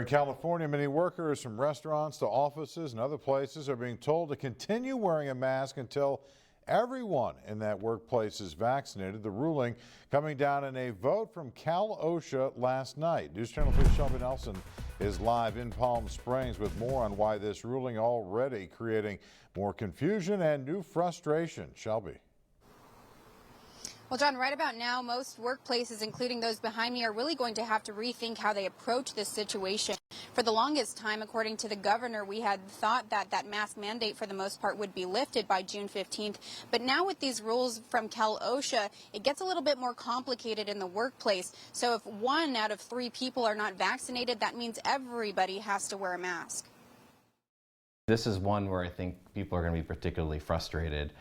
In California, many workers from restaurants to offices and other places are being told to continue wearing a mask until everyone in that workplace is vaccinated. The ruling coming down in a vote from Cal OSHA last night. News Channel 3's Shelby Nelson is live in Palm Springs with more on why this ruling already creating more confusion and new frustration. Shelby. Well, John, right about now, most workplaces, including those behind me, are really going to have to rethink how they approach this situation. For the longest time, according to the governor, we had thought that that mask mandate for the most part would be lifted by June 15th. But now with these rules from Cal OSHA, it gets a little bit more complicated in the workplace. So if 1 out of 3 people are not vaccinated, that means everybody has to wear a mask. This is one where I think people are going to be particularly frustrated.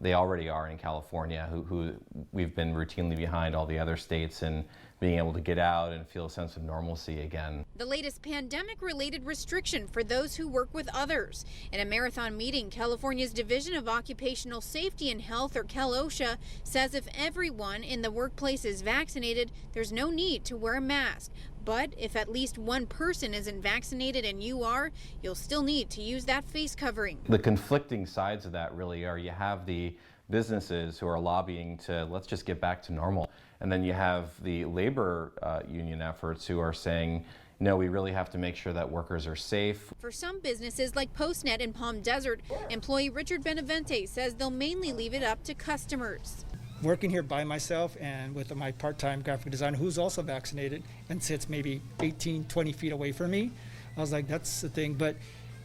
They already are in California, who we've been routinely behind all the other states in being able to get out and feel a sense of normalcy again. The latest pandemic-related restriction for those who work with others. In a marathon meeting, California's Division of Occupational Safety and Health, or Cal OSHA, says if everyone in the workplace is vaccinated, there's no need to wear a mask. But if at least one person isn't vaccinated and you are, you'll still need to use that face covering. The conflicting sides of that really are you have the businesses who are lobbying to let's just get back to normal. And then you have the labor union efforts who are saying, no, we really have to make sure that workers are safe. For some businesses like PostNet in Palm Desert, employee Richard Benavente says they'll mainly leave it up to customers. Working here by myself and with my part-time graphic designer who's also vaccinated and sits maybe 18, 20 feet away from me, I was like, that's the thing. But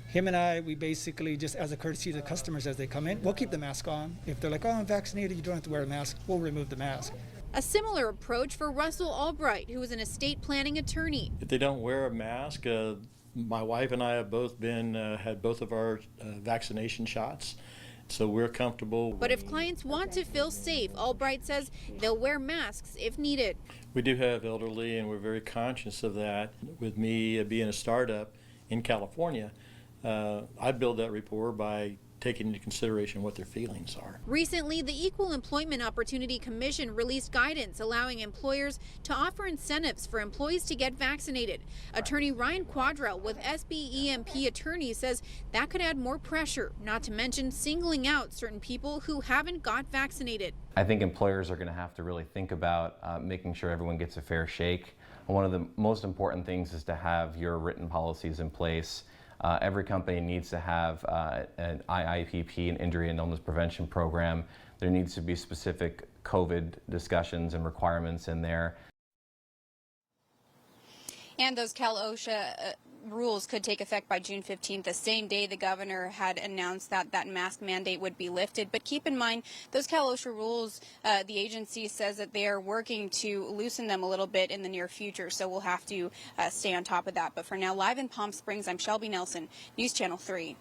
him and I, we basically just as a courtesy to the customers as they come in, we'll keep the mask on. If they're like, oh, I'm vaccinated, you don't have to wear a mask, we'll remove the mask. A similar approach for Russell Albright, who is an estate planning attorney. If they don't wear a mask, my wife and I have both been had both of our vaccination shots. So we're comfortable. But if clients want to feel safe, Albright says they'll wear masks if needed. We do have elderly, and we're very conscious of that. With me being a startup in California, I build that rapport by taking into consideration what their feelings are. Recently, the Equal Employment Opportunity Commission released guidance allowing employers to offer incentives for employees to get vaccinated. Attorney Ryan Quadrell with SBEMP Attorneys says that could add more pressure, not to mention singling out certain people who haven't got vaccinated. I think employers are going to have to really think about making sure everyone gets a fair shake. One of the most important things is to have your written policies in place. Every company needs to have an IIPP, an injury and illness prevention program. There needs to be specific COVID discussions and requirements in there. And those Cal OSHA rules could take effect by June 15th, the same day the governor had announced that that mask mandate would be lifted. But keep in mind, those Cal OSHA rules, the agency says that they are working to loosen them a little bit in the near future. So we'll have to stay on top of that. But for now, live in Palm Springs, I'm Shelby Nelson, News Channel 3.